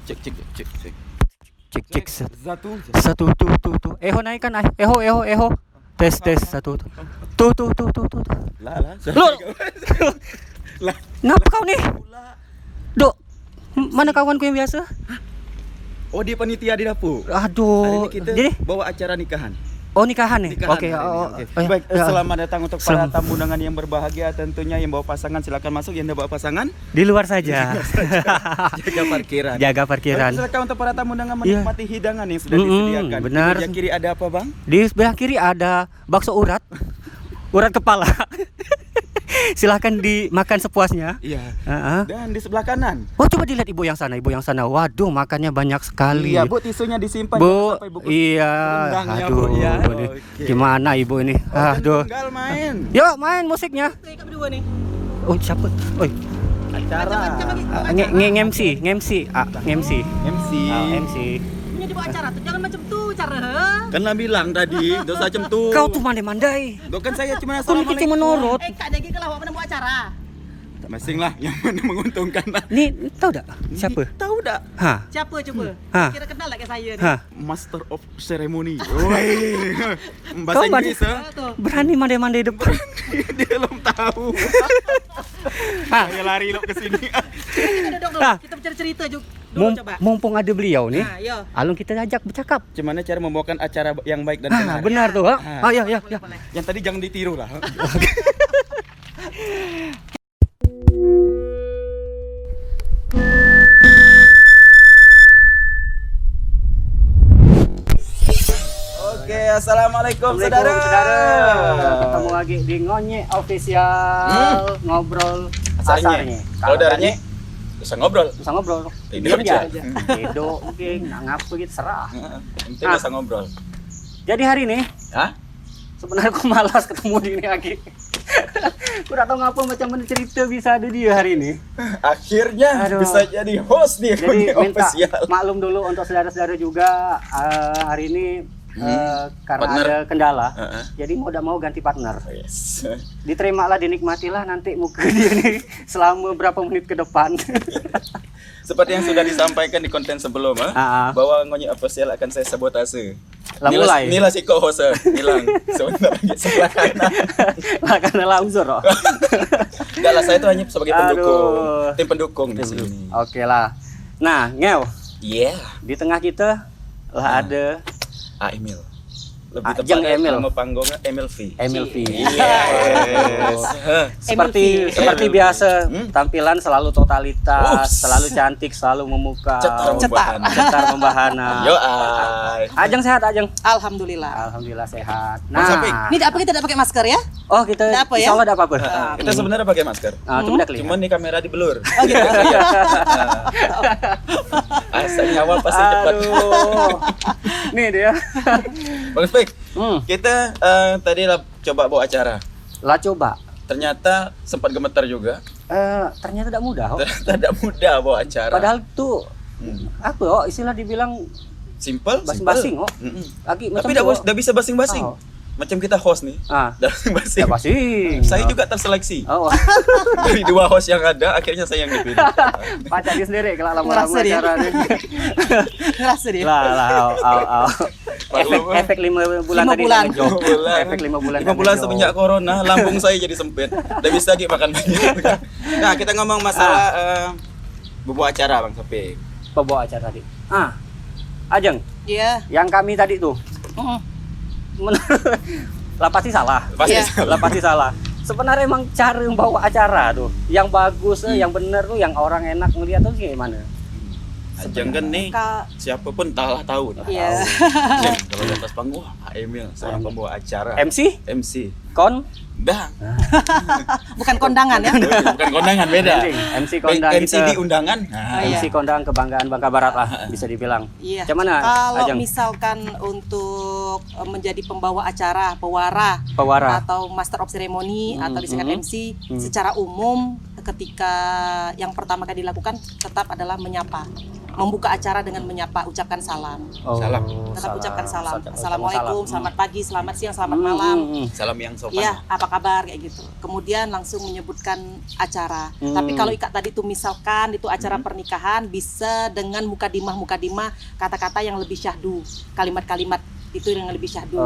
Cek cek cek cek. Cek cek Satu. satu tuh. Eho naikkan eho. Tes satu. Tuh. Lah. Loh. Lah. Kenapa kau nih? Dok. Mana kawanku yang biasa? Oh, dia panitia di dapur. Hari Aduh. ini kita Jadi bawa acara nikahan. oh nikahan nih. Nikahan Oke. hari ini, Oh, oke. oh, Baik, ya. selamat datang untuk para Selamat. tamu undangan yang berbahagia. Tentunya yang bawa pasangan silakan masuk, yang tidak bawa pasangan Di luar saja. jaga parkiran. Jaga parkiran. Baik, silakan untuk para tamu undangan Iya. menikmati hidangan yang sudah disediakan. benar. Di meja kiri ada apa, Bang? Di sebelah kiri ada bakso urat. Urat kepala. Silahkan dimakan sepuasnya. Iya. Heeh. Dan di sebelah kanan. Oh, coba dilihat ibu yang sana. Waduh, makannya banyak sekali. Iya, Bu, tisunya disimpan Bu, jangan sampai buku iya. rendangnya, Aduh, Bu, ya. ini Oke. gimana ibu ini? Aduh. Tinggal main. Yuk main musiknya. Kayak berdua nih. Oh, siapa? Oi, Acara nge-MC. MC. MC. Punya dibawa acara tuh jangan macam tuh cara. Kan lah bilang tadi, dosa macam tuh. Kau tuh mandai-mandai. Loh, kan saya cuma Kau nih cuma menurut. Kak Dagi kalau mana bawa acara. Masing lah yang mana menguntungkan lah. Nih, tahu tak? Siapa? Tahu tak? Hah? Siapa coba? Hah? Kira kenal lah kayak saya nih. Hah? Master of Ceremony. Woi. Bahasa Kau Inggris ha? Tuh. Berani mandai-mandai depan. Dia belum tahu. Hah? Saya lari lo ke sini. Kita duduk dulu. Ah. Kita bicara cerita dulu coba. Mumpung ada beliau nih. Nah, yo. Alung kita ajak bercakap. Gimana cara membawakan acara yang baik dan benar? Benar tuh. Ha? Ah. Ya. Boleh. Yang tadi jangan ditiru lah. Oke, assalamualaikum saudara. Ketemu lagi di Ngonye Official ngobrol asarnya. Kalau darahnya bisa ngobrol. Bisa ngobrol. Tidur Diam aja. Tidur mungkin nggak ngapa gitu serah. Yang penting bisa ngobrol. Jadi hari ini Hah? sebenarnya aku malas ketemu Dini lagi. Aku udah tahu ngapa macam mana cerita bisa ada dia hari ini. Akhirnya Aduh. bisa jadi host di Jadi Ngonye minta Official. maklum dulu untuk saudara-saudara juga hari ini karena Partner. ada kendala. Heeh. Jadi mau tidak mau ganti partner. Yes. Diterimalah, dinikmatilah nanti muka dia nih selama berapa menit ke depan. Seperti yang sudah disampaikan di konten sebelum, bahwa Ngonye Official akan saya sabotase. Lah mulai. Inilah si co-host hilang. Sebentar lagi sebelah kanan. Lah karena lah uzur loh. Enggak lah, saya itu hanya sebagai pendukung. Aduh. Tim pendukung di sini. Oke lah. Nah, Ngel, Iya. di tengah kita lah ada Emil. Lebih Ajeng tepatnya Emil. nama panggungnya Emil V. Emil V. Yes. Seperti Emil V. biasa, tampilan selalu totalitas, Ups. selalu cantik, selalu memukau, Cetar cetar membahana. Yo ai. Ajeng sehat, Ajeng. Alhamdulillah. Alhamdulillah sehat. Mas Apik. Nah, Ini apa kita tidak pakai masker ya? oh kita Ada apa ya? insya Allah ada apa-apa. Kita sebenarnya pakai masker. Coba dah kelihatan. Cuman di kamera di blur. Oh gitu. Asal nyawa pasti cepat. Aduh. Nih dia. Bagus baik. Hmm. Kita tadi lah coba bawa acara. Lah coba. Ternyata sempat gemetar juga. Ternyata tidak mudah. Oh. Ternyata tidak mudah bawa acara. Padahal tuh apa oh istilah dibilang Simple, basing-basing oh. Mm-mm. Lagi Tapi macam tidak bisa basing-basing. Oh. Macam kita host nih. Ah. Dah basing. Ya basing. Saya juga terseleksi. Oh. Dari dua host yang ada, akhirnya saya yang dipilih. Pacar dia sendiri kalau lama-lama Ngerasa dia. acara dia. Ngerasa dia. Lah. Maklum, Efek 5 bulan 5 tadi bulan. kan ngejob. 5 bulan. Efek 5 bulan. 5 bulan semenjak corona, lambung saya jadi sempit. Tidak bisa lagi makan banyak. Nah, kita ngomong masalah bubuh acara Bang Sopik. Pembawa acara tadi. Ajeng, Iya. yang kami tadi tuh lah pasti salah. Pasti Iya. salah. Lah pasti salah. Sebenarnya emang cara membawa acara tuh, yang bagus, yang bener tuh, yang orang enak ngeliat tuh gimana? Ajeng kan nih, siapapun tahu. Iya. Ajeng, kalau di atas panggung, Emil, seorang pembawa acara. MC, MC. kon, Dah. Bukan kondangan ya. Bukan kondangan, beda. MC kondang MCD kita. undangan. Iya. MC kondang kebanggaan Bangka Barat lah bisa dibilang. Iya. Cuman Kalau Ajeng, misalkan untuk menjadi pembawa acara, pewara, pewara. atau master of ceremony atau disingkat MC, secara umum ketika yang pertama kali dilakukan tetap adalah menyapa. membuka acara dengan menyapa, ucapkan salam. Salam. Tetap ucapkan salam. Salam. Assalamualaikum, selamat pagi, selamat siang, selamat malam. Salam yang sopan. Iya, apa kabar kayak gitu. Kemudian langsung menyebutkan acara. Tapi kalau ikat tadi itu misalkan itu acara pernikahan bisa dengan mukadimah kata-kata yang lebih syahdu, kalimat-kalimat itu yang lebih syahdu.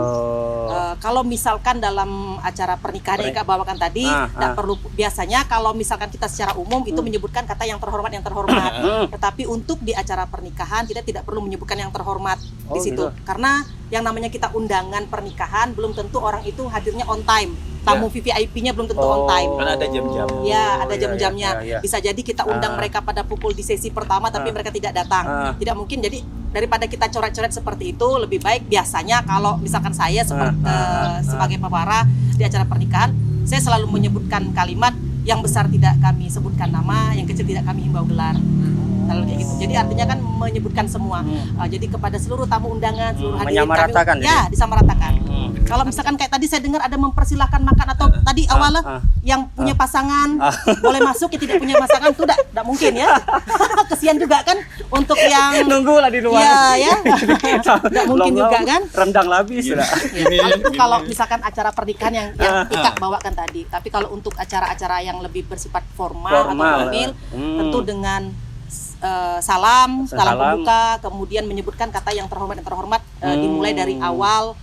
Kalau misalkan dalam acara pernikahan yang Kak bawakan tadi, tidak perlu, biasanya kalau misalkan kita secara umum itu menyebutkan kata yang terhormat. Tetapi untuk di acara pernikahan kita tidak perlu menyebutkan yang terhormat di situ. Gitu. Karena yang namanya kita undangan pernikahan belum tentu orang itu hadirnya on time. Tamu VVIP-nya belum tentu on time. Kan ada jam-jam. Ya, ada jam-jamnya. ya. Bisa jadi kita undang mereka pada pukul di sesi pertama tapi mereka tidak datang. Tidak mungkin. Jadi daripada kita coret-coret seperti itu, lebih baik biasanya kalau misalkan saya sebagai pewarah di acara pernikahan, saya selalu menyebutkan kalimat yang besar tidak kami sebutkan nama, yang kecil tidak kami himbau gelar. Kalau kayak gitu. Jadi artinya kan menyebutkan semua. Jadi kepada seluruh tamu undangan, seluruh hadirin menyamaratakan kami, ya disamaratakan. Kalau misalkan kayak tadi saya dengar ada mempersilahkan makan atau tadi awalnya yang punya pasangan boleh masuk, yang tidak punya pasangan itu tidak mungkin ya. Kesian juga kan untuk yang nunggu lah di luar. Iya ya. Tidak mungkin juga kan. Rendang labis lah. Kalau itu kalau misalkan acara pernikahan yang Ika bawakan tadi. Tapi kalau untuk acara-acara yang lebih bersifat formal atau formal, tentu dengan salam pembuka, kemudian menyebutkan kata yang terhormat dimulai dari awal,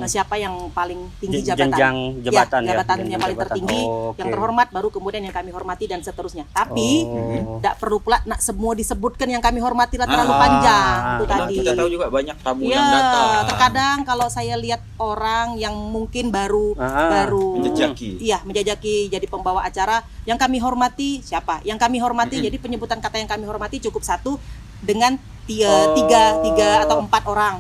siapa yang paling tinggi jabatan, jenjang jabatan, jabatan ya, yang paling jabatan. tertinggi, yang terhormat, baru kemudian yang kami hormati dan seterusnya. Tapi tidak perlu pula semua disebutkan yang kami hormati lah terlalu panjang itu Karena tadi. kita tahu juga banyak tamu Ya, yang datang. terkadang kalau saya lihat orang yang mungkin baru menjajaki jadi pembawa acara, yang kami hormati siapa? Yang kami hormati, jadi penyebutan kata yang kami hormati cukup satu dengan tiga atau 4 orang.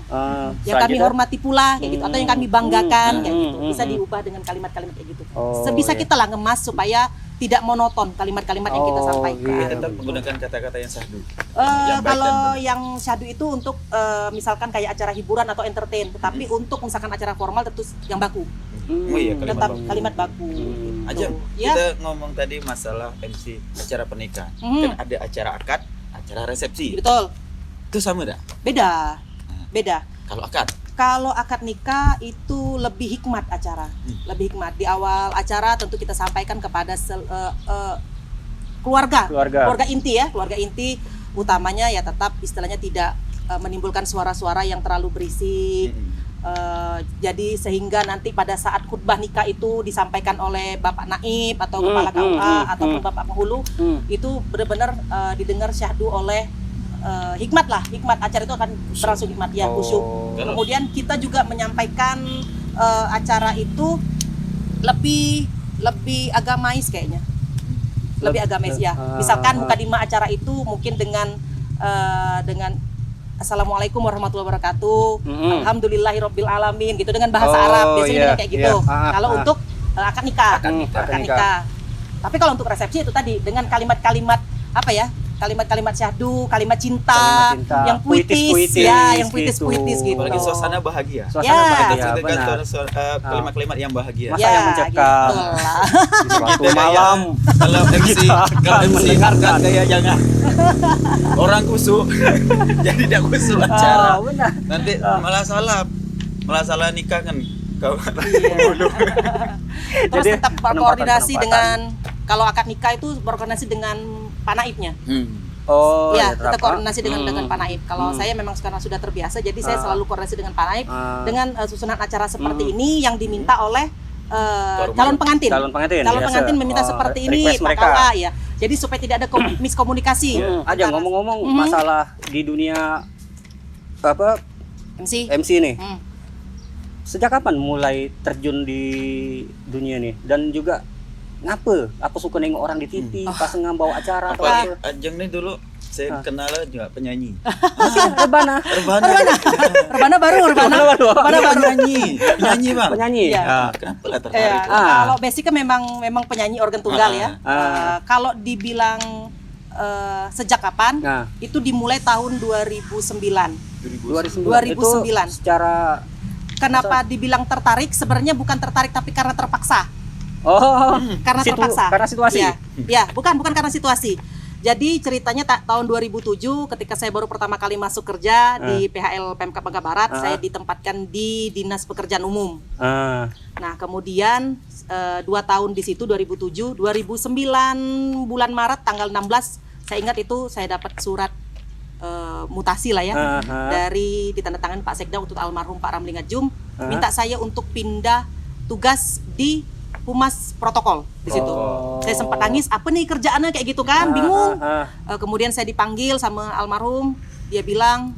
Yang kami hormati pula kayak gitu, atau yang kami banggakan kayak gitu. Bisa diubah dengan kalimat-kalimat kayak gitu. Sebisa kita lah ngemas supaya tidak monoton kalimat-kalimat yang kita sampaikan. Tetap menggunakan kata-kata yang syahdu. Kalau yang syahdu itu untuk misalkan kayak acara hiburan atau entertain, tetapi untuk misalkan acara formal tentu yang baku. Oh iya, Tetap kalimat baku. Gitu. Aja, Ya. kita ngomong tadi masalah MC acara pernikahan. Kan ada acara akad, acara resepsi. Betul. Itu sama enggak? Beda. Kalau akad? Kalau akad nikah itu lebih hikmat acara, lebih hikmat. Di awal acara tentu kita sampaikan kepada keluarga inti ya, keluarga inti utamanya ya tetap istilahnya tidak menimbulkan suara-suara yang terlalu berisik. Jadi sehingga nanti pada saat khutbah nikah itu disampaikan oleh Bapak Naib atau Kepala KUA ataupun Bapak Penghulu, itu benar-benar didengar syahdu oleh hikmat acara itu akan berlangsung hikmat ya, khusyuk. Kemudian kita juga menyampaikan acara itu lebih agamais kayaknya, lebih agamais ya. Misalkan mukadimah acara itu mungkin dengan Assalamualaikum warahmatullahi wabarakatuh, Alhamdulillahirabbil alamin gitu dengan bahasa Arab biasanya dengan kayak gitu. Kalau untuk akad nikah. Tapi kalau untuk resepsi itu tadi dengan kalimat-kalimat apa ya? Kalimat-kalimat syahdu, kalimat cinta, yang puitis ya, yang puitis gitu. Apalagi suasana bahagia. Kalimat-kalimat yang bahagia. Masa yang mencekam di suatu malam. Kalau MC dengarkan gaya jangan. Orang kusuk. Jadi tidak kusuk acara. Nanti malah salah nikah kan. Terus tetap berkoordinasi dengan, kalau akad nikah itu berkoordinasi dengan panaibnya. Tetap koordinasi dengan panaib. Kalau saya memang sekarang sudah terbiasa, jadi saya selalu koordinasi dengan panaib dengan susunan acara seperti ini yang diminta oleh calon pengantin. Calon pengantin meminta seperti ini, Pak KUA ya. Jadi supaya tidak ada miskomunikasi. Aja ngomong-ngomong masalah di dunia apa MC nih. Sejak kapan mulai terjun di dunia nih? Dan juga ngapa? Aku suka nengok orang di TV pas bawa acara atau apa? Ajeng nih dulu saya kenal juga penyanyi. Rebana baru penyanyi bang. Penyanyi. Ya. Kenapa lah tertarik? Kalau basicnya memang penyanyi organ tunggal ya. Kalau dibilang sejak kapan? Itu dimulai tahun 2009. Secara kenapa dibilang tertarik? Sebenarnya bukan tertarik tapi karena terpaksa. Karena terpaksa. Karena situasi. Ya, bukan karena situasi. Jadi ceritanya tahun 2007 ketika saya baru pertama kali masuk kerja di PHL Pemkab Bangka Barat, saya ditempatkan di Dinas Pekerjaan Umum. Nah, kemudian 2 tahun di situ 2007, 2009 bulan Maret tanggal 16, saya ingat itu saya dapat surat mutasi lah ya dari ditandatangani Pak Sekda untuk almarhum Pak Ramli Ngajum, minta saya untuk pindah tugas di Humas Protokol di situ. Saya sempat nangis, apa nih kerjaannya kayak gitu kan, bingung. Kemudian saya dipanggil sama almarhum, dia bilang,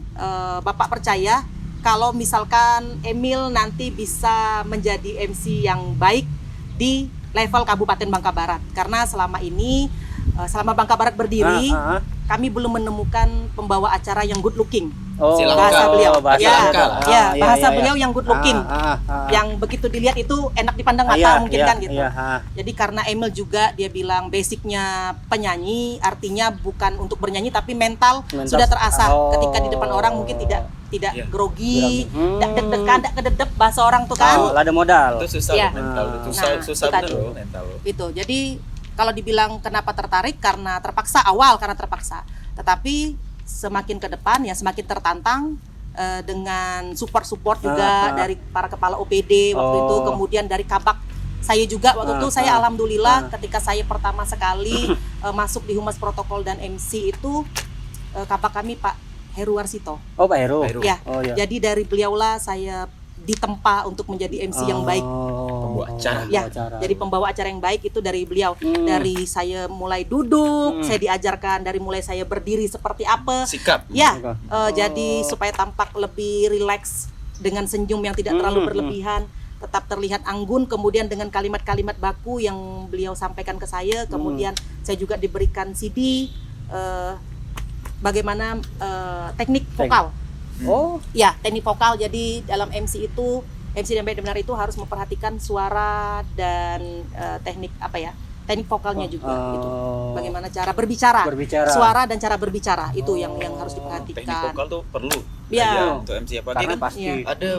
Bapak percaya kalau misalkan Emil nanti bisa menjadi MC yang baik di level Kabupaten Bangka Barat, karena selama ini selama Bangka Barat berdiri, kami belum menemukan pembawa acara yang good looking. Bahasa beliau, bahasa beliau yang good looking, yang begitu dilihat itu enak dipandang mata mungkin kan gitu. Jadi karena Emil juga dia bilang basicnya penyanyi, artinya bukan untuk bernyanyi tapi mental sudah terasah. Ketika di depan orang mungkin tidak grogi, tidak deg-degan, tidak kededep bahasa orang tuh kan. Ada modal. Itu susah mental, susah bener loh mental. Itu jadi kalau dibilang kenapa tertarik, karena terpaksa karena terpaksa. Tetapi semakin ke depan ya semakin tertantang dengan support juga dari para kepala OPD waktu itu, kemudian dari kabak saya juga waktu itu. Saya alhamdulillah ketika saya pertama sekali masuk di Humas Protokol dan MC itu kabak kami Pak Heru Warsito. Pak Heru. Ya. Jadi dari beliaulah saya ditempa untuk menjadi MC yang baik. Pembawa acara. Ya, jadi pembawa acara yang baik itu dari beliau. Dari saya mulai duduk, saya diajarkan dari mulai saya berdiri seperti apa. Sikap. Ya, jadi supaya tampak lebih rileks dengan senyum yang tidak terlalu berlebihan, tetap terlihat anggun. Kemudian dengan kalimat-kalimat baku yang beliau sampaikan ke saya. Kemudian saya juga diberikan CD bagaimana teknik vokal. Ya, teknik vokal. Jadi dalam MC itu, MC yang benar itu harus memperhatikan suara dan teknik teknik vokalnya juga gitu. Bagaimana cara berbicara, suara dan cara berbicara itu yang harus diperhatikan. Teknik vokal tuh perlu. Ya. Untuk MC apalagi kan pasti ada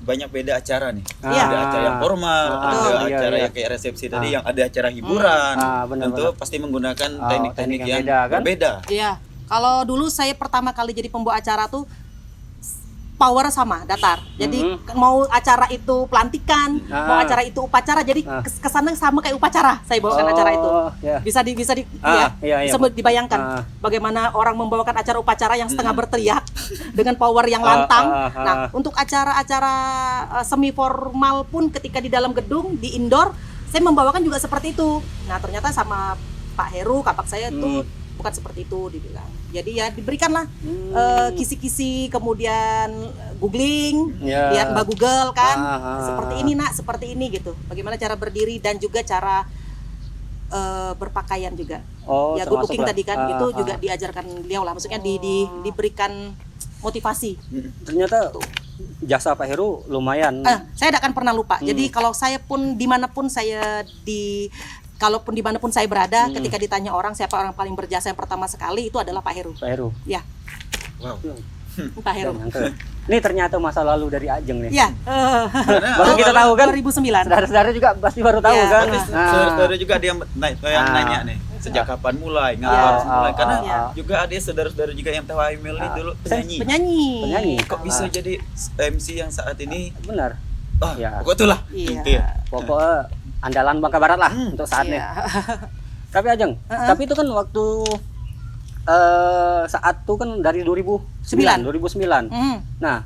banyak beda acara nih. Iya. Ada acara yang formal, ada acara yang kayak resepsi tadi, yang ada acara hiburan. Tentu pasti menggunakan teknik-teknik yang berbeda. Iya. Kalau dulu saya pertama kali jadi pembawa acara tuh power sama datar. Jadi mau acara itu pelantikan, mau acara itu upacara, jadi kesannya sama kayak upacara. Saya bawakan acara itu. Bisa dibayangkan bagaimana orang membawakan acara upacara yang setengah berteriak dengan power yang lantang. Nah, untuk acara-acara semi formal pun ketika di dalam gedung, di indoor, saya membawakan juga seperti itu. Nah, ternyata sama Pak Heru, kapak saya tuh bukan seperti itu dibilang. Jadi ya diberikanlah kisi-kisi, kemudian googling, lihat Mbak Google kan, seperti ini nak, seperti ini gitu. Bagaimana cara berdiri dan juga cara berpakaian juga. Ya good looking tadi kan, itu juga diajarkan beliau lah. Maksudnya diberikan motivasi. Ternyata jasa Pak Heru lumayan. Saya tidak akan pernah lupa. Jadi kalau saya pun dimanapun saya berada, ketika ditanya orang siapa orang paling berjasa yang pertama sekali, itu adalah Pak Heru. Pak Heru. Ya. Wow. Pak Heru. Ini ternyata masa lalu dari Ajeng nih. Ya. Baru kita tahu kan. 2009. Saudara-saudara juga pasti baru tahu kan. Saudara juga dia yang nanya nih, sejak kapan mulai, ngapa harus mulai? Karena juga ada saudara-saudara juga yang tahu Emil ini dulu penyanyi. Kok bisa jadi MC yang saat ini? Benar. Pokoknya itulah. Pokoknya andalan Bangka Barat lah untuk saat ini. Tapi Ajeng, tapi itu kan waktu saat itu kan dari 2009. Nah,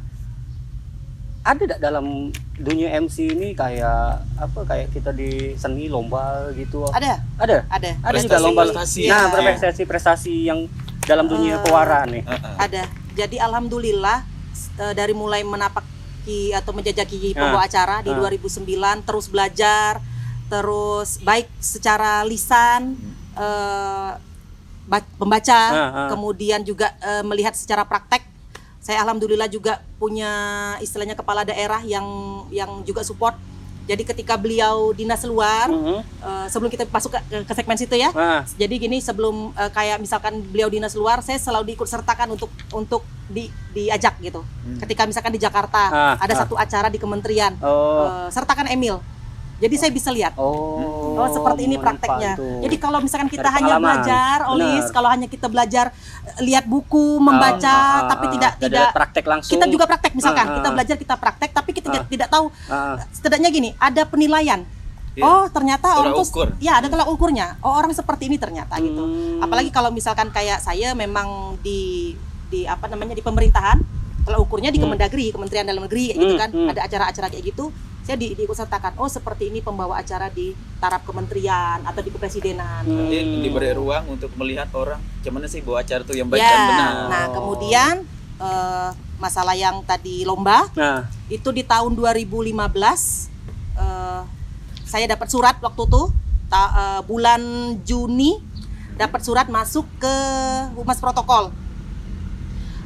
ada tidak dalam dunia MC ini kayak kita di seni lomba gitu? Ada juga lomba prestasi. Nah, prestasi yang dalam dunia pewaraan nih. Ada. Jadi alhamdulillah dari mulai menapaki atau menjajaki pembawa acara di 2009, terus belajar, terus baik secara lisan, membaca, kemudian juga melihat secara praktek. Saya alhamdulillah juga punya istilahnya kepala daerah yang juga support. Jadi ketika beliau dinas luar, sebelum kita masuk ke segmen situ ya. Jadi gini, sebelum kayak misalkan beliau dinas luar, saya selalu diikut sertakan untuk diajak gitu. Ketika misalkan di Jakarta ada satu acara di kementerian, sertakan Emil. Jadi saya bisa lihat. Oh, Seperti ini prakteknya. Jadi kalau misalkan kita hanya belajar, Olis, kalau hanya kita belajar lihat buku, membaca, tapi tidak praktek langsung. Kita juga praktek misalkan, kita belajar, kita praktek, tapi kita tidak tahu. Setidaknya gini, ada penilaian. Oh, ternyata orang tuh, ya ada tolak ukurnya. Oh, orang seperti ini ternyata gitu. Apalagi kalau misalkan kayak saya memang di apa namanya di pemerintahan, tolak ukurnya di Kemendagri, Kementerian Dalam Negeri kayak gitu kan. Ada acara-acara kayak gitu. Saya diikutsertakan, oh seperti ini pembawa acara di taraf kementerian atau di kepresidenan. Diberi ruang untuk melihat orang gimana sih bawa acara tuh yang baik dan benar. Nah kemudian masalah yang tadi lomba, itu di tahun 2015 saya dapat surat waktu itu bulan Juni, dapat surat masuk ke Humas Protokol.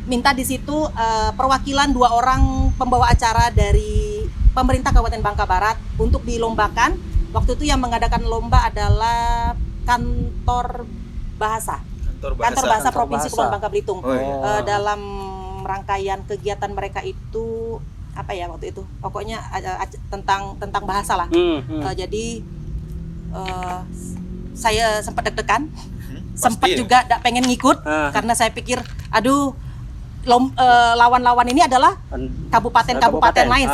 Minta di situ perwakilan 2 orang pembawa acara dari pemerintah Kabupaten Bangka Barat untuk dilombakan. Waktu itu yang mengadakan lomba adalah kantor bahasa Provinsi Kepulauan Bangka Belitung. Dalam rangkaian kegiatan mereka itu apa ya waktu itu? Pokoknya tentang bahasa lah. Jadi saya sempat deg-degan, sempat juga tidak pengen ngikut karena saya pikir, aduh. Lawan-lawan ini adalah kabupaten lain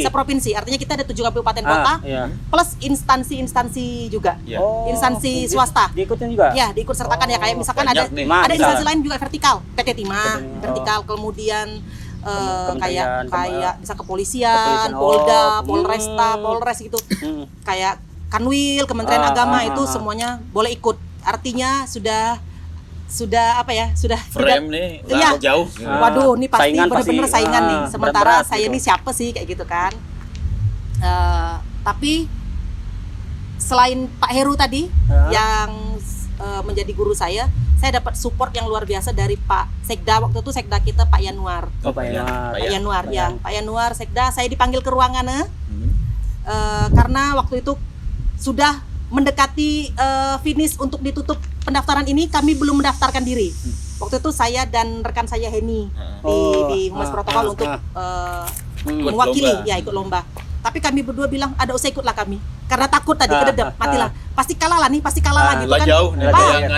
seprovinsi. Artinya kita ada 7 kabupaten kota plus instansi juga, instansi swasta. Diikutin juga? Ya, diikut sertakan ya kayak misalkan ada instansi lain juga vertikal, PT Timah, vertikal, kemudian kayak bisa kepolisian, Polda, Polresta, Polres gitu, kayak Kanwil, Kementerian Agama itu semuanya boleh ikut. Artinya sudah apa ya, sudah frame nih jauh. Waduh, ini pasti benar-benar saingan nih. Sementara saya ini siapa sih kayak gitu kan. Tapi selain Pak Heru tadi yang menjadi guru saya dapat support yang luar biasa dari Pak Sekda. Waktu itu Sekda kita Pak Yanuar. Pak Yanuar Sekda. Saya dipanggil ke ruangan karena waktu itu sudah mendekati finish untuk ditutup pendaftaran ini, kami belum mendaftarkan diri. Waktu itu saya dan rekan saya Heni di Humas Protokol untuk mewakili ikut lomba. Tapi kami berdua bilang, ada usah ikutlah kami, karena takut tadi kededep, matilah. Pasti kalah lah gitu kan.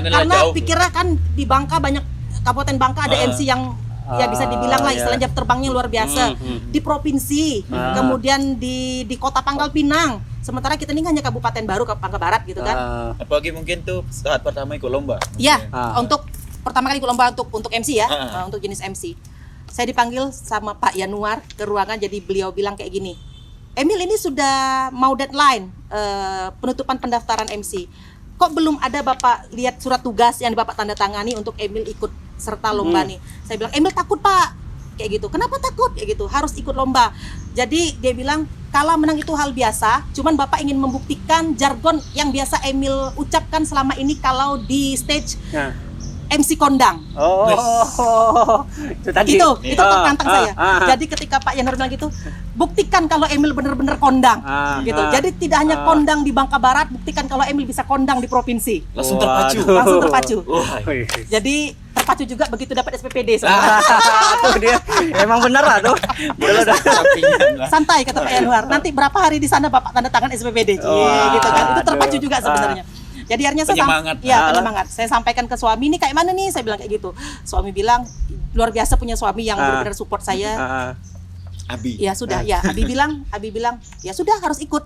Karena pikirnya kan di Bangka banyak, Kabupaten Bangka ada MC yang ya bisa dibilang lah istilahnya jam terbangnya luar biasa. Di provinsi, kemudian di Kota Pangkal Pinang. Sementara kita ini hanya kabupaten baru, Bangka Barat gitu kan. Apalagi mungkin tuh saat pertama ikut lomba. Iya, untuk pertama kali ikut lomba untuk MC ya, untuk jenis MC. Saya dipanggil sama Pak Yanuar ke ruangan, jadi beliau bilang kayak gini, Emil ini sudah mau deadline penutupan pendaftaran MC. Kok belum ada Bapak lihat surat tugas yang Bapak tanda tangani untuk Emil ikut serta lomba nih? Saya bilang, Emil takut Pak. Kayak gitu. Kenapa takut? Kayak gitu. Harus ikut lomba. Jadi dia bilang, kalah menang itu hal biasa, cuman Bapak ingin membuktikan jargon yang biasa Emil ucapkan selama ini kalau di stage MC kondang. Itu tadi. Itu tantang saya. Jadi ketika Pak Yanuar bilang gitu, buktikan kalau Emil benar-benar kondang. Gitu. Jadi tidak hanya kondang di Bangka Barat, buktikan kalau Emil bisa kondang di provinsi. Langsung terpacu. Jadi terpacu juga begitu dapat SPPD. Tuh dia emang benar lah tuh. Santai kata Pak Yanuar. Nanti berapa hari di sana Bapak tanda tangan SPPD. Gitu kan. Itu terpacu juga sebenarnya. Jadi akhirnya penyemangat. Saya sampaikan ke suami, ini kayak mana nih? Saya bilang kayak gitu. Suami bilang, luar biasa punya suami yang benar-benar support saya. Abi. Ya sudah, ya Abi bilang, ya sudah harus ikut.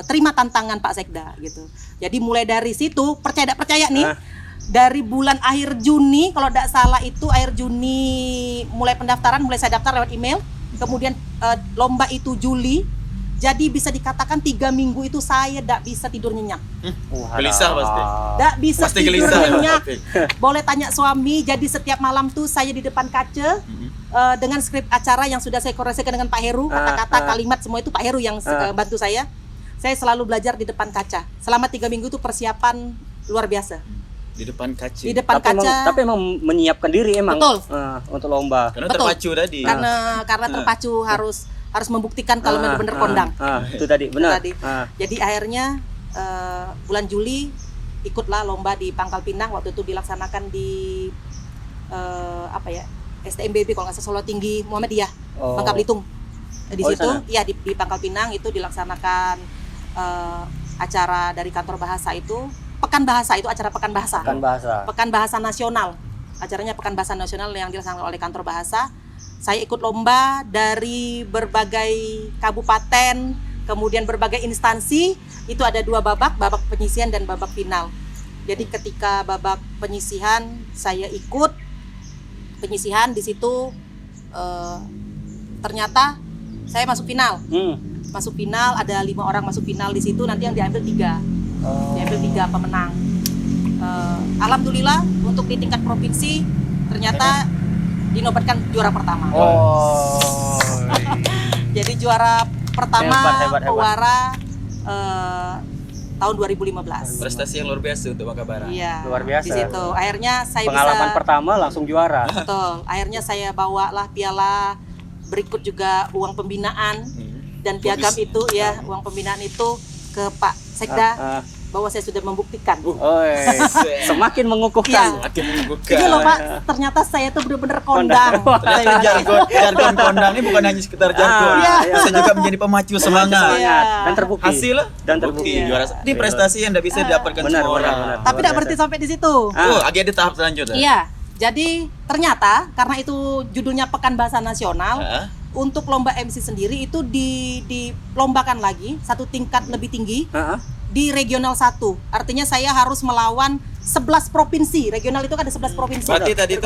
Terima tantangan Pak Sekda gitu. Jadi mulai dari situ percaya nih. Dari bulan akhir Juni, kalau tidak salah itu akhir Juni mulai pendaftaran, mulai saya daftar lewat email. Kemudian lomba itu Juli. Jadi bisa dikatakan 3 minggu itu saya tidak bisa tidur nyenyak. Gelisah pasti. Tidak bisa tidur nyenyak. Boleh tanya suami. Jadi setiap malam tuh saya di depan kaca dengan skrip acara yang sudah saya koreksikan dengan Pak Heru, kata-kata, kalimat semua itu Pak Heru yang bantu saya. Saya selalu belajar di depan kaca. Selama 3 minggu itu persiapan luar biasa. Di depan kaca. Di depan kaca. Tapi emang menyiapkan diri emang. Betul. Untuk lomba. Karena terpacu tadi. Karena terpacu harus membuktikan kalau benar-benar kondang. Itu tadi benar. Jadi akhirnya bulan Juli ikutlah lomba di Pangkal Pinang. Waktu itu dilaksanakan di STMBB kalau nggak salah, Solo Tinggi Muhammadiyah, Bangka Belitung. Di situ, ya di Pangkal Pinang itu dilaksanakan acara dari kantor bahasa itu, Pekan Bahasa itu acara Pekan Bahasa. Pekan Bahasa Nasional. Acaranya Pekan Bahasa Nasional yang dilaksanakan oleh kantor bahasa. Saya ikut lomba dari berbagai kabupaten, kemudian berbagai instansi. Itu ada 2 babak penyisihan dan babak final. Jadi ketika babak penyisihan saya ikut penyisihan, di situ ternyata saya masuk final. Masuk final, ada 5 orang masuk final di situ, nanti yang diambil 3. Diambil 3 pemenang. Alhamdulillah untuk di tingkat provinsi ternyata dinobatkan juara pertama. Jadi juara pertama hebat. Pewara tahun 2015. Prestasi yang luar biasa untuk Makabara. Iya. Luar biasa. Di situ akhirnya saya pengalaman pertama langsung juara. Betul. Akhirnya saya bawalah piala, berikut juga uang pembinaan dan piagam itu ya, uang pembinaan itu ke Pak Sekda bahwa saya sudah membuktikan. Semakin mengukuhkan. Makin mengukuhkan. Ini loh Pak, ternyata saya tuh benar-benar kondang. Jargon kondang ini bukan hanya sekedar jargon. Bisa juga menjadi pemacu semangat. Dan terbukti. Hasil dan terbukti. Juara. Ini prestasi yang tidak bisa didapatkan semua orang. Tapi tidak berhenti sampai di situ. Lagi ada tahap selanjutnya. Iya. Jadi ternyata karena itu judulnya Pekan Bahasa Nasional, untuk lomba MC sendiri itu dilombakan lagi satu tingkat lebih tinggi. Di regional 1, artinya saya harus melawan 11 provinsi. Regional itu kan ada 11 provinsi. Berarti tadi itu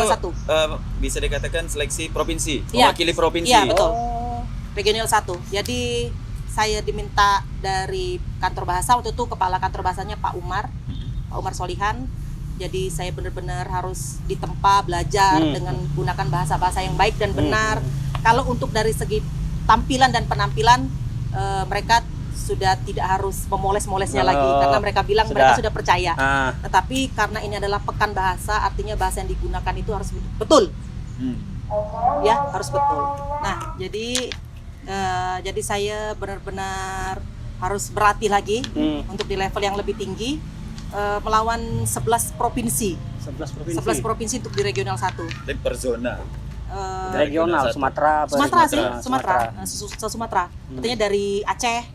bisa dikatakan seleksi provinsi, mewakili provinsi. Iya, betul. Regional 1. Jadi saya diminta dari kantor bahasa, waktu itu kepala kantor bahasanya Pak Umar Solihan. Jadi saya benar-benar harus ditempa belajar dengan gunakan bahasa-bahasa yang baik dan benar. Kalau untuk dari segi tampilan dan penampilan, mereka sudah tidak harus memoles-molesnya lagi karena mereka bilang mereka sudah percaya. Tetapi karena ini adalah pekan bahasa, artinya bahasa yang digunakan itu harus betul. Ya, harus betul. Nah, jadi saya benar-benar harus berlatih lagi untuk di level yang lebih tinggi, melawan 11 provinsi. 11 provinsi untuk di regional 1. Dan per zona. Regional Sumatera. Sumatera. Artinya dari Aceh,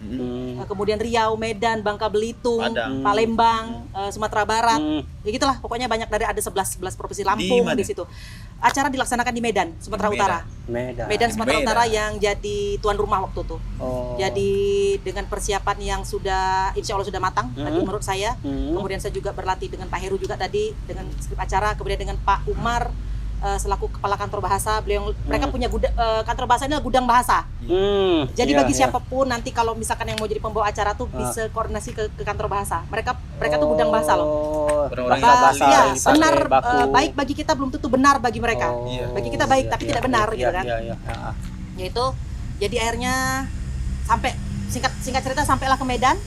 kemudian Riau, Medan, Bangka Belitung, Palembang, Sumatera Barat. Ya gitulah, pokoknya banyak, dari ada 11 provinsi. Lampung di situ. Acara dilaksanakan di Medan, Sumatera Utara. Medan Sumatera Utara yang jadi tuan rumah waktu itu. Jadi dengan persiapan yang sudah insya Allah sudah matang tadi menurut saya. Kemudian saya juga berlatih dengan Pak Heru juga tadi dengan skrip acara, kemudian dengan Pak Umar selaku kepala kantor bahasa. Mereka punya kantor bahasa ini adalah gudang bahasa. Jadi bagi siapapun nanti kalau misalkan yang mau jadi pembawa acara tuh bisa koordinasi ke kantor bahasa. Mereka tuh gudang bahasa loh. Benar, baik bagi kita belum tentu benar bagi mereka. Bagi kita baik tapi tidak benar gitu kan. Yaitu jadi akhirnya sampai singkat cerita sampailah ke Medan.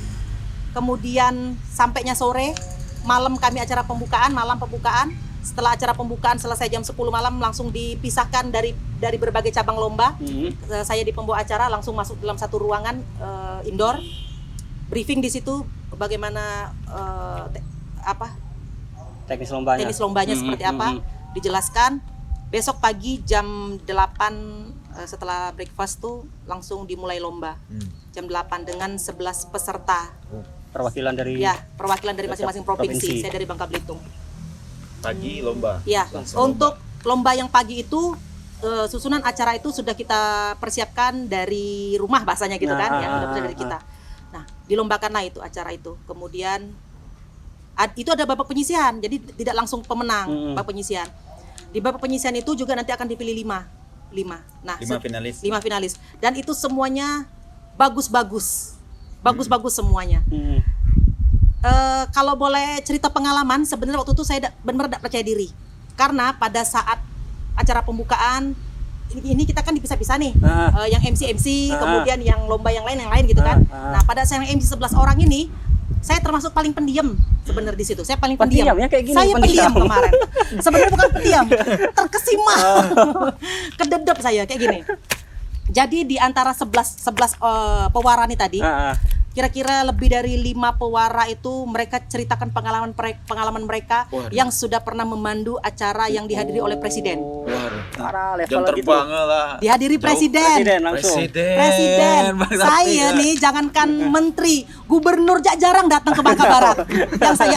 Kemudian sampainya sore, malam kami acara pembukaan, malam pembukaan. Setelah acara pembukaan selesai jam 10 malam langsung dipisahkan dari berbagai cabang lomba. Saya di pembawa acara langsung masuk dalam satu ruangan indoor. Briefing di situ bagaimana teknis lombanya seperti apa, dijelaskan. Besok pagi jam 8 setelah breakfast tuh langsung dimulai lomba. Jam 8 dengan 11 peserta. Perwakilan dari masing-masing provinsi. Saya dari Bangka Belitung. Pagi lomba. Ya, untuk lomba yang pagi itu susunan acara itu sudah kita persiapkan dari rumah bahasanya gitu kan, sudah dari kita. Nah, dilombakanlah itu acara itu. Kemudian itu ada babak penyisihan, jadi tidak langsung pemenang, babak penyisihan. Di babak penyisihan itu juga nanti akan dipilih 5. Nah, 5 finalis. Dan itu semuanya bagus-bagus semuanya. Kalau boleh cerita pengalaman, sebenarnya waktu itu saya benar-benar tidak percaya diri karena pada saat acara pembukaan ini kita kan dipisah-pisah nih, yang MC, kemudian yang lomba yang lain gitu kan. Nah pada saat yang MC 11 orang ini, saya termasuk paling pendiam sebenarnya di situ. Saya paling pendiam. Saya pendiam kemarin. Sebenarnya bukan pendiam, terkesima, kededep saya kayak gini. Jadi di antara 11 pewara nih tadi, kira-kira lebih dari 5 pewara itu mereka ceritakan pengalaman mereka yang sudah pernah memandu acara yang dihadiri oleh presiden. Para level Jam gitu. terbang lah. Dihadiri presiden. Presiden langsung. Presiden. Saya nih jangankan menteri, gubernur jarang datang ke Bangka Barat.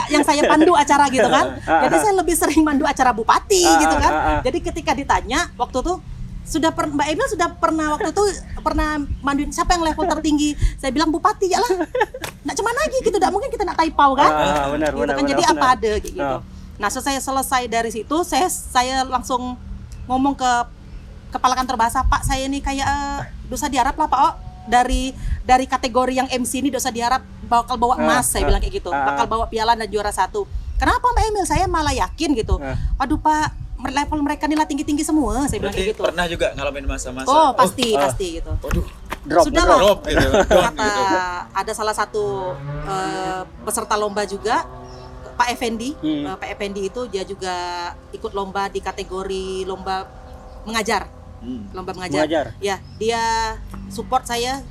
Yang saya pandu acara gitu kan. Jadi saya lebih sering mandu acara bupati gitu kan. Jadi ketika ditanya waktu itu Mbak Emil sudah pernah waktu itu pernah manduin siapa yang level tertinggi? Saya bilang bupati ya lah. Nggak cuman lagi gitu, nggak mungkin kita nak typau kan? Benar, gitu kan. Jadi apa ada kayak gitu. Nah, selesai dari situ saya langsung ngomong ke kepala kantor bahasa, Pak saya ini kayak dosa diharap lah Pak dari kategori yang MC ini dosa diharap bakal bawa emas, saya bilang kayak gitu, bakal bawa piala dan juara 1. Kenapa Mbak Emil? Saya malah yakin gitu. Waduh Pak, level mereka nilai tinggi-tinggi semua, saya bilang kayak gitu. Pernah juga ngalamin masa-masa. Oh pasti gitu. Waduh, Sudah lah. drop gitu. Kata ada salah satu peserta lomba juga, Pak Effendi. Pak Effendi itu dia juga ikut lomba di kategori lomba mengajar. Lomba mengajar. Ya, dia support saya.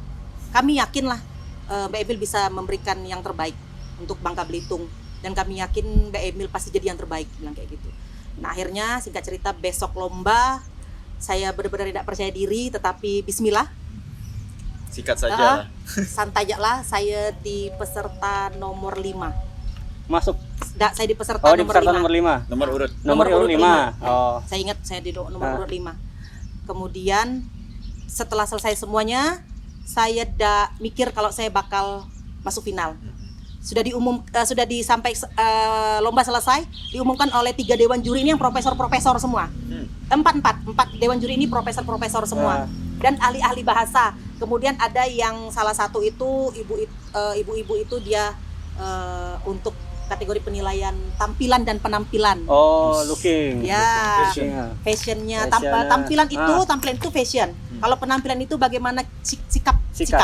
Kami yakin lah Mbak Emil bisa memberikan yang terbaik untuk Bangka Belitung, dan kami yakin Mbak Emil pasti jadi yang terbaik, bilang kayak gitu. Nah akhirnya singkat cerita besok lomba saya benar-benar tidak percaya diri, tetapi bismillah. Sikat saja. Santai aja lah, saya di peserta nomor 5. Masuk. Saya di peserta nomor 5. Nomor urut. Nomor urut 5. Oh. Saya ingat saya di nomor urut 5. Kemudian setelah selesai semuanya, saya dah mikir kalau saya bakal masuk final. Sudah lomba selesai, diumumkan oleh 3 dewan juri ini yang profesor-profesor semua. 4 dewan juri ini profesor-profesor semua dan ahli-ahli bahasa. Kemudian ada yang salah satu itu ibu-ibu itu dia untuk kategori penilaian tampilan dan penampilan. Oh, looking. Ya, fashionnya. Tampilan itu fashion. Kalau penampilan itu bagaimana sikap,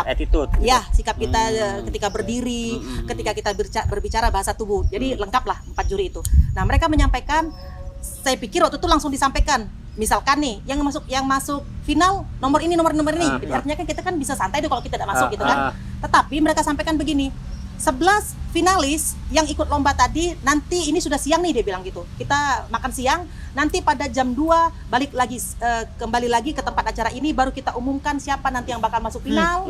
attitude. Ya, sikap kita ketika berdiri, ketika kita berbicara, bahasa tubuh. Jadi lengkap lah 4 juri itu. Nah, mereka menyampaikan, saya pikir waktu itu langsung disampaikan. Misalkan nih, yang masuk final nomor ini. Artinya kan kita kan bisa santai deh kalau kita tidak masuk gitu kan. Tetapi mereka sampaikan begini, 11 finalis yang ikut lomba tadi, nanti ini sudah siang nih dia bilang gitu. Kita makan siang, nanti pada jam 2 balik lagi kembali lagi ke tempat acara ini, baru kita umumkan siapa nanti yang bakal masuk final.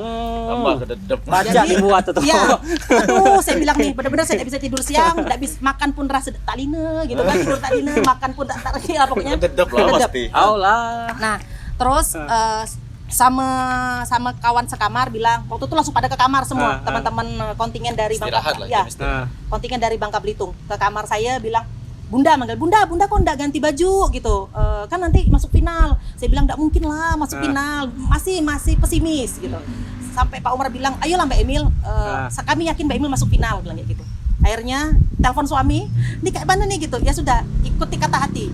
Baca dibuat tuh. Ya, aduh saya bilang nih, benar-benar saya tidak bisa tidur siang, tidak bisa makan pun rasa tak lina gitu kan, tidur tak lina, makan pun tak ya pokoknya. Dedep lah pasti. Allah. Nah, terus sama kawan sekamar bilang waktu itu langsung pada ke kamar semua teman-teman kontingen dari kontingen dari Bangka Belitung ke kamar saya bilang, Bunda kok enggak ganti baju gitu, kan nanti masuk final. Saya bilang enggak mungkin lah masuk final, masih pesimis gitu. Sampai Pak Umar bilang, ayolah Mbak Emil, kami yakin Mbak Emil masuk final, bilang kayak gitu. Akhirnya telepon suami, ini kayak mana nih gitu. Ya sudah, ikuti kata hati.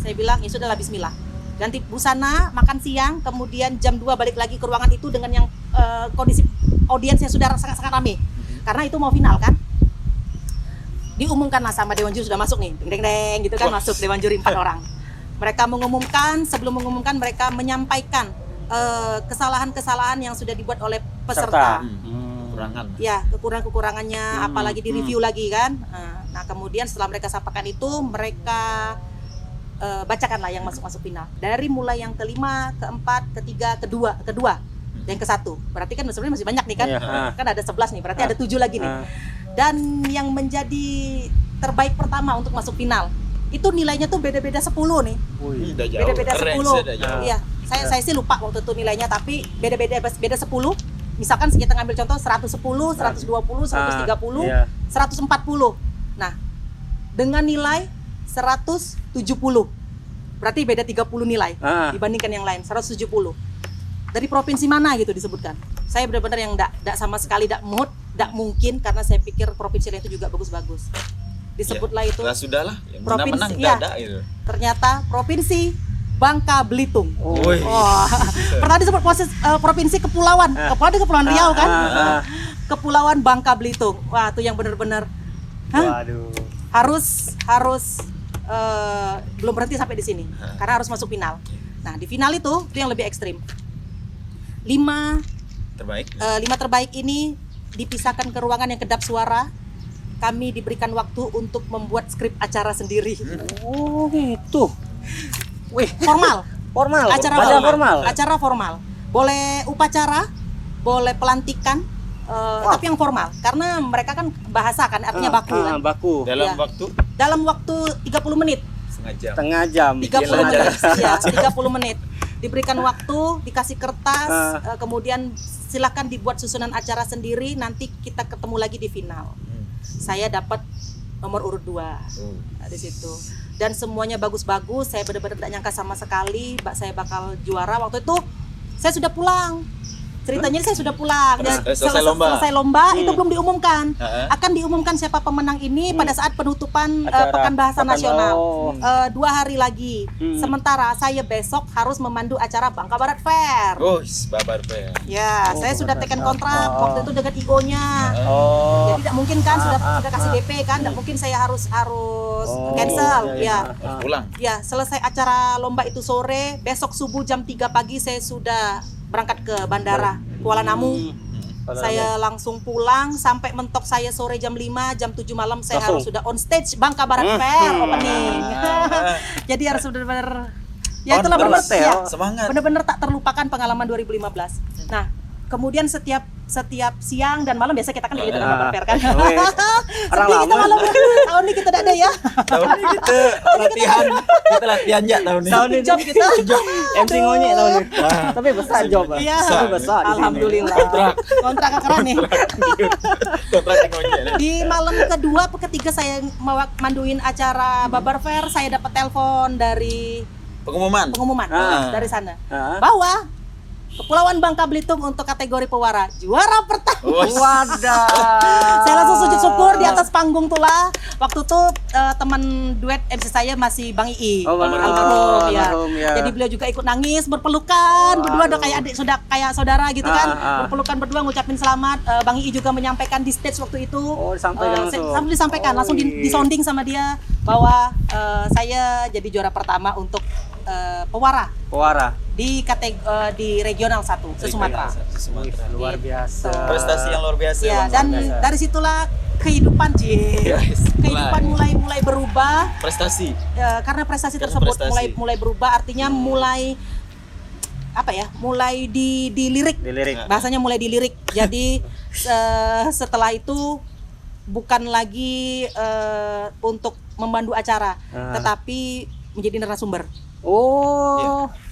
Saya bilang ya sudahlah, bismillah. Ganti busana, makan siang, kemudian jam 2 balik lagi ke ruangan itu dengan yang kondisi audiens yang sudah sangat-sangat ramai. Karena itu mau final kan. Diumumkanlah sama dewan juri sudah masuk nih, deng gitu kan, masuk dewan juri 4 orang. Mereka mengumumkan, sebelum mengumumkan mereka menyampaikan kesalahan-kesalahan yang sudah dibuat oleh peserta. Kekurangan. Ya, kekurangannya apalagi di review lagi kan. Nah, kemudian setelah mereka sampaikan itu, mereka bacakanlah yang masuk final. Dari mulai yang kelima, keempat, ketiga, kedua, dan ke-1. Berarti kan sebenarnya masih banyak nih kan. Kan ada 11 nih, berarti ada 7 lagi nih. Dan yang menjadi terbaik pertama untuk masuk final, itu nilainya tuh beda-beda 10 nih. Beda-beda 10. Iya, saya sih lupa waktu itu nilainya, tapi beda 10. Misalkan kita ngambil contoh 110, 120, 130, 140. Nah, dengan nilai 170. Berarti beda 30 nilai dibandingkan yang lain, 170. Dari provinsi mana gitu disebutkan. Saya benar-benar yang enggak sama sekali enggak mungkin, karena saya pikir provinsi lain itu juga bagus-bagus. Disebutlah itu. Lah sudahlah, yang menang ada gitu. Ternyata provinsi Bangka Belitung. Oh. Pernah disebut provinsi kepulauan. Kepulauan Riau kan? Kepulauan Bangka Belitung. Wah, itu yang benar-benar waduh. Harus belum berhenti sampai di sini, karena harus masuk final. Nah, di final itu yang lebih ekstrim. terbaik. 5 terbaik ini dipisahkan ke ruangan yang kedap suara. Kami diberikan waktu untuk membuat skrip acara sendiri. Oh gitu. Wih, Formal. formal. Acara Baca formal. Acara formal. Boleh upacara, boleh pelantikan, tapi yang formal. Karena mereka kan bahasa kan, artinya baku kan. Baku. Dalam Ya. waktu Dalam waktu 30 menit. setengah jam. 30 jam. 30 menit. Ya, 30 menit. Diberikan waktu, dikasih kertas, kemudian silakan dibuat susunan acara sendiri, nanti kita ketemu lagi di final. Saya dapat nomor urut 2 di situ. Dan semuanya bagus-bagus, saya benar-benar tidak nyangka sama sekali saya bakal juara. Waktu itu saya sudah pulang. Ceritanya saya sudah pulang. Dan selesai lomba itu belum diumumkan. Akan diumumkan siapa pemenang ini pada saat penutupan Pekan Bahasa Nasional. 2 hari lagi. Sementara saya besok harus memandu acara Bangka Barat Fair. Oh, Babar Fair. Ya, saya sudah tekan kontrak waktu itu dengan IGO-nya. Jadi tidak mungkin kan sudah kasih DP kan, tidak mungkin saya harus cancel. Ya. Pulang. Ya, selesai acara lomba itu sore, besok subuh jam 3 pagi saya sudah berangkat ke bandara Kuala Namu. Saya langsung pulang sampai mentok saya sore jam 5, jam 7 malam saya harus sudah on stage Bangka Barat Fair opening. Jadi harus benar-benar ya itulah benar-benar semangat. Benar-benar tak terlupakan pengalaman 2015. Nah, kemudian setiap siang dan malam biasa kita kan gitu Bangka Fair kan. Orang kita lama. malam tahun ini kita tidak ada ya. Tahun ini kita latihan ya tahun ini. Tahun ini job kita. MC ngonyek tahun ini. Tapi besar job. Iya. Tapi besar. di sini. Alhamdulillah. Kontrak keren nih. Kontrak ngonyek. Di malam kedua atau ketiga saya manduin acara Babar Fair, saya dapat telepon dari Pengumuman dari sana. Bahwa Kepulauan Bangka Belitung untuk kategori pewara juara pertama. Wadah. Saya langsung sujud syukur di atas panggung tulah. Waktu itu teman duet MC saya masih Bang Ii. Almarhum ya. Jadi beliau juga ikut nangis, berpelukan, berdua udah kayak adik, sudah kayak saudara gitu kan. Berpelukan berdua ngucapin selamat. Bang Ii juga menyampaikan di stage waktu itu. Sambil disampaikan, langsung disonding sama dia bahwa saya jadi juara pertama untuk pewara di kategori regional 1 Sumatera. Luar biasa. Prestasi yang luar biasa. Ya, dan dari situlah kehidupan kehidupan mulai berubah. Prestasi. Karena prestasi tersebut mulai berubah, artinya mulai dilirik. Bahasanya mulai dilirik. Jadi setelah itu bukan lagi untuk memandu acara, tetapi menjadi narasumber.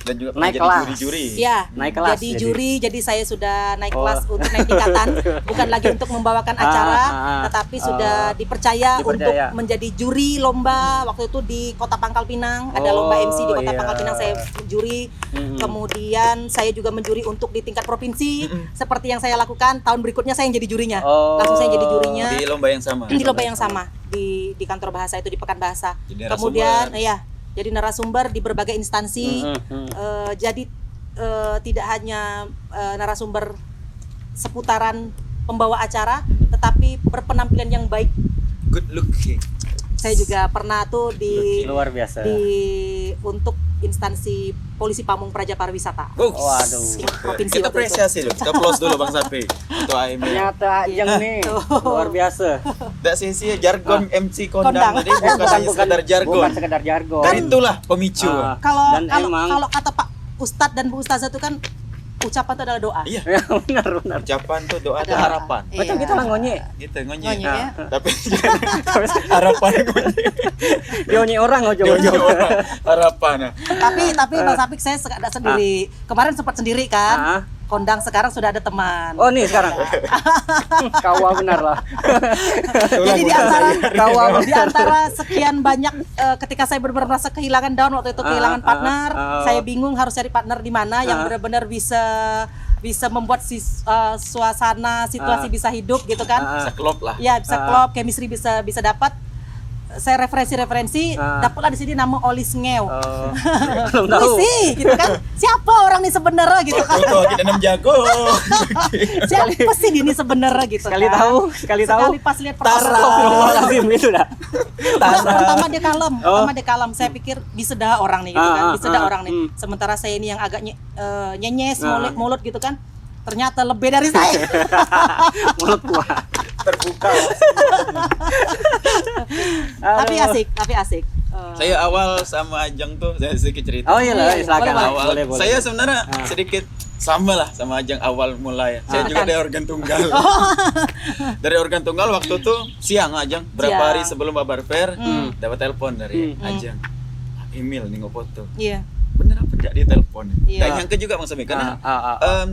Dan juga naik jadi kelas. juri-juri. Ya, naik kelas. Jadi juri, jadi saya sudah naik kelas untuk naik tingkatan, bukan lagi untuk membawakan acara, tetapi sudah dipercaya untuk menjadi juri lomba. Waktu itu di Kota Pangkal Pinang, ada lomba MC di Kota Pangkal Pinang, saya juri. Kemudian saya juga menjuri untuk di tingkat provinsi, seperti yang saya lakukan. Tahun berikutnya saya yang jadi jurinya. Langsung saya jadi jurinya. Di lomba yang sama. Di lomba yang sama, di kantor bahasa itu, di Pekan Bahasa. Kemudian jadi narasumber di berbagai instansi. Jadi tidak hanya narasumber seputaran pembawa acara, tetapi berpenampilan yang baik. Good looking. Saya juga pernah tuh luar biasa. Untuk instansi Polisi Pamung Praja Pariwisata. Waduh. Provinsi kita apresiasi dulu. Kita applause dulu Bang Sapi untuk AML. Ternyata yang nih luar biasa. Tidak sia-sia jargon MC Kondang tadi bukan sekedar jargon. Bukan sekedar jargon. Dan itulah pemicu. Kalau kata Pak Ustadz dan Bu Ustazah itu kan ucapan itu adalah doa. Iya. benar. Ucapan tuh doa dan harapan. Macam kita lah ngonyek. Gitu ngonyek. Ya. Tapi harapan ngonyek. Dia ngonyek orang harapan. Tapi Bang Sapik saya ada sendiri. Kemarin sempat sendiri kan. Kondang, sekarang sudah ada teman. Oh nih sekarang. Kawa benar lah. Jadi di antara sekian banyak ketika saya benar-benar merasa kehilangan down waktu itu, kehilangan partner, saya bingung harus cari partner di mana yang benar-benar bisa membuat suasana situasi bisa hidup gitu kan. Bisa klop lah. Ya, bisa klop, chemistry bisa dapat. saya referensi dapatlah di sini nama Olis Ngeu. Belum tahu. Sih, gitu kan. Siapa orang ini sebenarnya gitu kan. Foto kita 6 jago. Siapa sih ini sebenarnya gitu Sekali kan. tahu, sekali tahu. Sekali pas lihat Astagfirullahaladzim itu dah. Pertama dia kalem. Saya pikir bisa dah orang nih gitu kan. Bisa dah orang nih. Sementara saya ini yang agak nyenyes, mulut gitu kan. Ternyata lebih dari saya. Mulut kuat. Terbuka. Tapi asik. Saya awal sama Ajeng tuh, saya sedikit cerita. Oh iya lah, silakan. Awal. Saya sebenarnya sedikit sama lah sama Ajeng awal mulai. Saya juga dari organ tunggal. Dari organ tunggal waktu tuh siang Ajeng, berapa hari sebelum Babar Fair, dapat telepon dari Ajeng. Emil nih foto. Iya. Bener apa tidak dia telepon? Iya. Dan nyangka juga Bang Sabi karena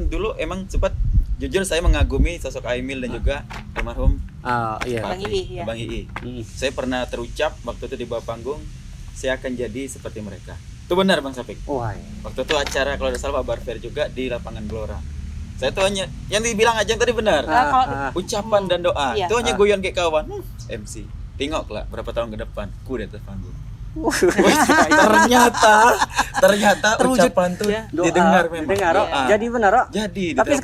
dulu emang sempat jujur saya mengagumi sosok Emil dan juga almarhum Bang Ii. Saya pernah terucap waktu itu di bawah panggung, saya akan jadi seperti mereka. Itu benar Bang Sapik. Waktu itu acara kalau tidak salah Babar Fair juga di lapangan Gelora. Saya tuh hanya yang dibilang Ajeng tadi benar. Ucapan dan doa. Itu hanya guyon kayak kawan. MC. Tengoklah berapa tahun ke depan ku di atas panggung. ternyata ucapan tuh didengar memang. Jadi benar, Rok. Jadi. Tapi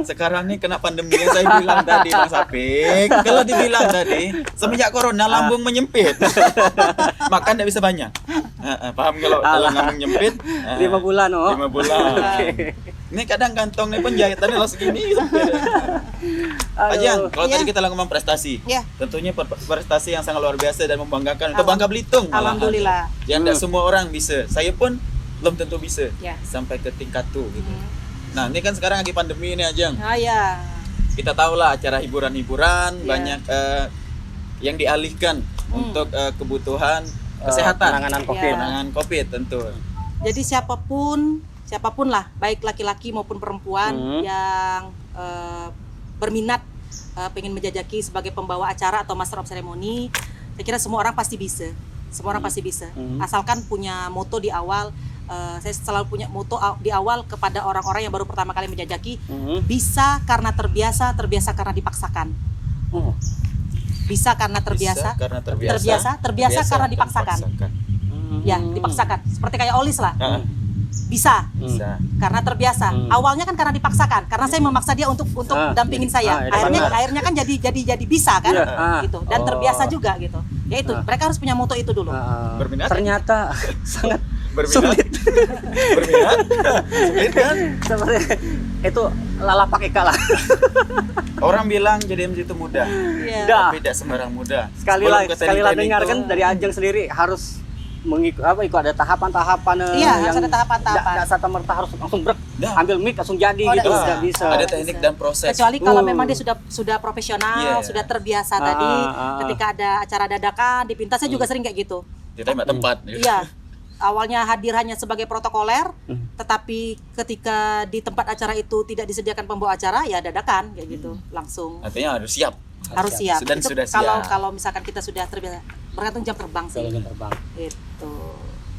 sekarang nih kena pandemi yang saya bilang tadi Bang Sapik. Kalau dibilang tadi semenjak corona lambung menyempit. Makan tidak bisa banyak. Paham kalau lambung menyempit? 5 bulan, 5 bulan. Ini kadang kantong nih penjahitannya langsung segini. Ajeng, kalau tadi kita ngomong prestasi, tentunya prestasi yang sangat luar biasa dan membanggakan untuk Bangka Belitung. Alhamdulillah. Yang tidak semua orang bisa. Saya pun belum tentu bisa sampai ke tingkat tuh gitu. Nah, ini kan sekarang lagi pandemi ini Ajeng. Kita tahu lah acara hiburan-hiburan banyak yang dialihkan untuk kebutuhan kesehatan, penanganan COVID tentu. Jadi siapapun lah, baik laki-laki maupun perempuan yang berminat pengen menjajaki sebagai pembawa acara atau master of ceremony, saya kira semua orang pasti bisa. Asalkan punya moto di awal. Saya selalu punya moto di awal kepada orang-orang yang baru pertama kali menjajaki, bisa karena terbiasa karena dipaksakan. Bisa karena terbiasa karena dipaksakan. Ya, dipaksakan. Seperti kayak Olis lah. Bisa. Karena terbiasa. Awalnya kan karena dipaksakan, karena saya memaksa dia untuk dampingin saya. Akhirnya kan jadi bisa kan, gitu. Dan terbiasa juga gitu. Ya itu, mereka harus punya moto itu dulu. Berminat? Ternyata sangat sulit kan? Seperti itu lalapak Eka lah. Orang bilang jadi MC itu mudah. Tapi tidak sembarang mudah. Sekali lah dengar kan dari Ajeng sendiri harus ikut ada tahapan-tahapan harus ada tahapan-tahapan. Tidak serta-merta harus langsung ambil mic langsung jadi gitu. Tidak bisa. Ada teknik dan proses. Kecuali kalau memang dia sudah profesional, sudah terbiasa tadi. Ketika ada acara dadakan di Pintas, saya juga sering kayak gitu. Ditembak tempat. Iya. Awalnya hadir hanya sebagai protokoler, tetapi ketika di tempat acara itu tidak disediakan pembawa acara, ya dadakan kayak gitu, langsung. Artinya harus siap. Harus siap. Dan sudah siap. Kalau misalkan kita sudah terbiasa, bergantung jam terbang sih. Itu.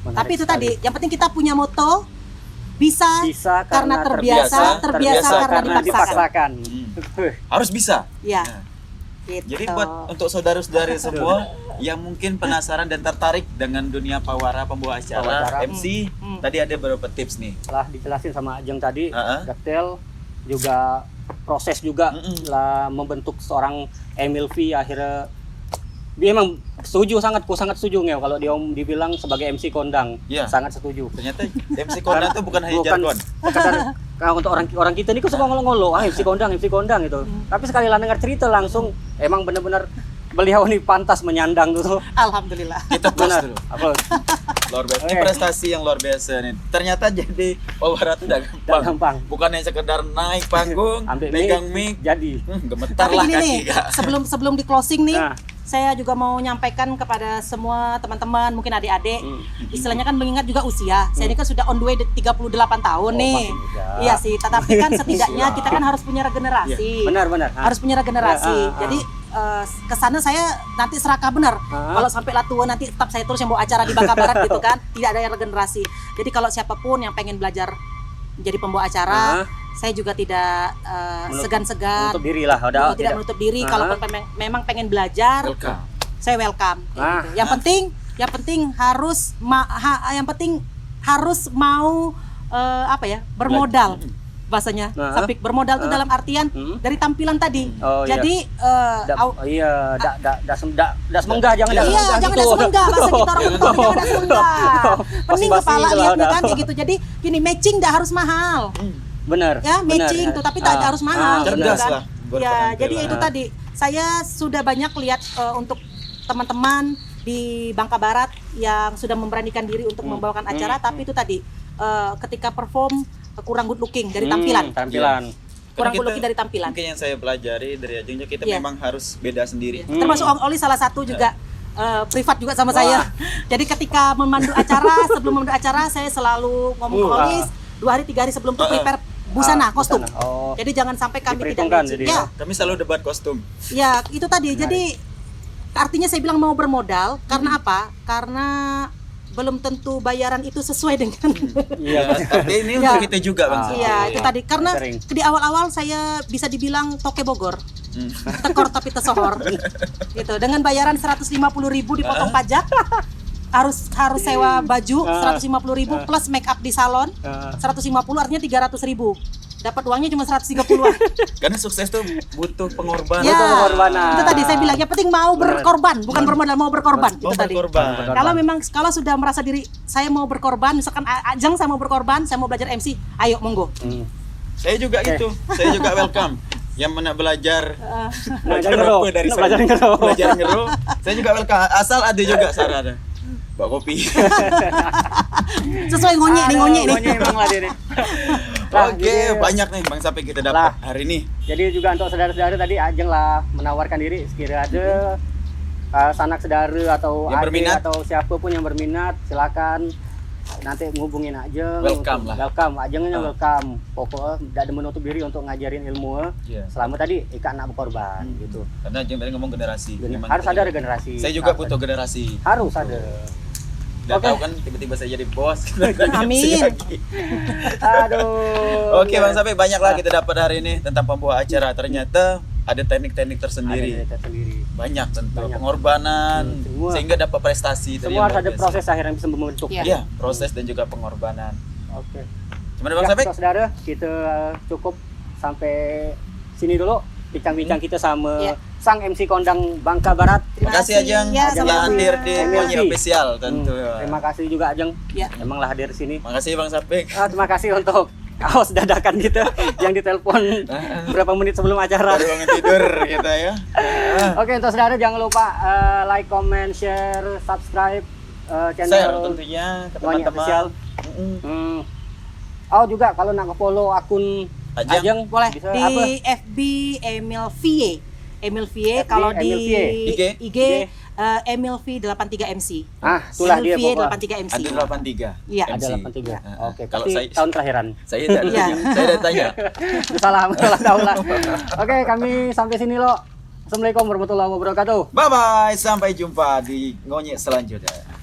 Menarik tapi itu sekali. tadi, yang penting kita punya moto bisa karena terbiasa karena dipaksakan. Harus bisa. Ya. Gitu. Jadi buat untuk saudara-saudari semua yang mungkin penasaran dan tertarik dengan dunia pawara pembawa acara MC, tadi ada beberapa tips nih. Telah dijelasin sama Ajeng tadi, detail juga proses juga lah membentuk seorang Emil V. Akhirnya dia emang sangat setuju Ngel kalau dia dibilang sebagai MC kondang. Sangat setuju. Ternyata MC kondang itu bukan hanya jargon. Kalau untuk orang kita ini kok suka ngolo-ngolo, MC kondang gitu. Tapi sekali lah dengar cerita langsung emang benar-benar beliau ini pantas menyandang tuh. Alhamdulillah. Kita benar dulu. Luar biasa. Ini prestasi yang luar biasa nih. Ternyata jadi pawara itu gampang. Bukan hanya sekedar naik panggung, pegang mic, jadi gemetar lah kaki. Sebelum di closing nih, saya juga mau nyampaikan kepada semua teman-teman, mungkin adik-adik, istilahnya kan mengingat juga usia. Saya ini kan sudah on the way 38 tahun nih. Iya sih, tetapi kan setidaknya kita kan harus punya regenerasi. Benar. Harus punya regenerasi. Jadi kesana saya nanti serakah benar. Kalau sampai lah tua nanti tetap saya terus yang bawa acara di Bangka Barat gitu kan. Tidak ada yang regenerasi. Jadi kalau siapapun yang pengen belajar menjadi pembawa acara, saya juga tidak segan-segan. Menutup diri lah. Tidak menutup diri. Kalau memang pengen belajar, saya welcome. Gitu. Yang penting harus mau bermodal. Bahasanya Sapik bermodal itu dalam artian dari tampilan tadi. Jadi das menggah jangan das menggah. Jangan das menggah bahasa kita orang Betawi, jangan das menggah. Pening kepala lihatnya kan kayak gitu. Jadi gini, matching enggak harus mahal. Benar. Ya, matching tuh tapi tak harus mahal gitu cerdas kan. lah. Ya, jadi itu tadi saya sudah banyak lihat untuk teman-teman di Bangka Barat yang sudah memberanikan diri untuk membawakan acara, tapi itu tadi ketika perform kurang good looking dari tampilan. Kurang good looking dari tampilan. Mungkin yang saya pelajari dari Ajeng, kita memang harus beda sendiri. Termasuk Oli salah satu juga privat juga sama saya. Jadi ketika memandu acara, sebelum memandu acara saya selalu ngomong ke Oli 2 hari 3 hari sebelum itu prepare busana, kostum. Jadi jangan sampai kami tidak matching. Ya. Kami selalu debat kostum. Ya, itu tadi. Jadi artinya saya bilang mau bermodal karena apa? Karena belum tentu bayaran itu sesuai dengan tapi ini untuk kita juga Bang. Iya, itu tadi karena di awal-awal saya bisa dibilang toke Bogor. Tekor tapi tesohor. Gitu. Dengan bayaran 150.000 dipotong pajak. Harus sewa baju 150.000 plus make up di salon 150 artinya 300.000. Dapat uangnya cuma 130-an. Karena sukses tuh butuh pengorbanan. Ya, itu tadi saya bilang yang penting mau berkorban, bukan bermodal, mau berkorban. Itu tadi. Kalau sudah merasa diri saya mau berkorban, misalkan Ajeng saya mau berkorban, saya mau belajar MC, ayo monggo. Saya juga gitu. Saya juga welcome. Yang mana belajar dari belajar ngero. Saya juga welcome. Asal ada juga saran. Bawa kopi. Sesuai ngonyek nih. Emang lah dia nih. Oke, banyak nih Bang Sapik kita dapat hari ini. Jadi juga untuk saudara-saudara tadi Ajeng lah menawarkan diri sekiranya ada sanak saudara atau adik atau siapapun yang berminat silakan nanti ngubungin Ajeng. Welcome. Ajengnya welcome. Pokoknya tidak ada menutup diri untuk ngajarin ilmu. Selama tadi ikan anak berkorban gitu. Karena Ajeng tadi ngomong generasi. Harus ada regenerasi. Saya juga butuh generasi. Harus ada. Udah tahu kan tiba-tiba saya jadi bos. Amin. Aduh. Oke Bang Sapik, banyaklah kita dapat hari ini tentang pembawa acara. Ternyata ada teknik-teknik tersendiri. Banyak tentu pengorbanan sehingga dapat prestasi. Semua harus ada proses akhirnya bisa membentuk. Iya, proses dan juga pengorbanan. Oke. Gimana Bang Sapik? Saudara, kita cukup sampai sini dulu bincang-bincang kita sama sang MC kondang Bangka Barat. Terima kasih Ajeng telah hadir di Ngonyek Official tentu. Terima kasih juga Ajeng. Emanglah hadir di sini. Terima kasih Bang Sapik. Terima kasih untuk kaos dadakan gitu yang ditelepon berapa menit sebelum acara. Baru bangun tidur kita ya. Oke, untuk saudara jangan lupa like, comment, share, subscribe channel Share tentunya ke teman-teman. Oh juga kalau nak follow akun Ajeng boleh bisa di apa? FB Emil Vie, kalau di IG Emil V 83 MC. Itulah dia Emil V 83 MC. Ada 83. Iya. Ada 83. Oke, kalau saya tahun terakhiran. Saya tidak tanya. Saya tidak tanya. salah tahu lah. Oke, kami sampai sini loh. Assalamualaikum warahmatullahi wabarakatuh. Bye bye, sampai jumpa di Ngonyek selanjutnya.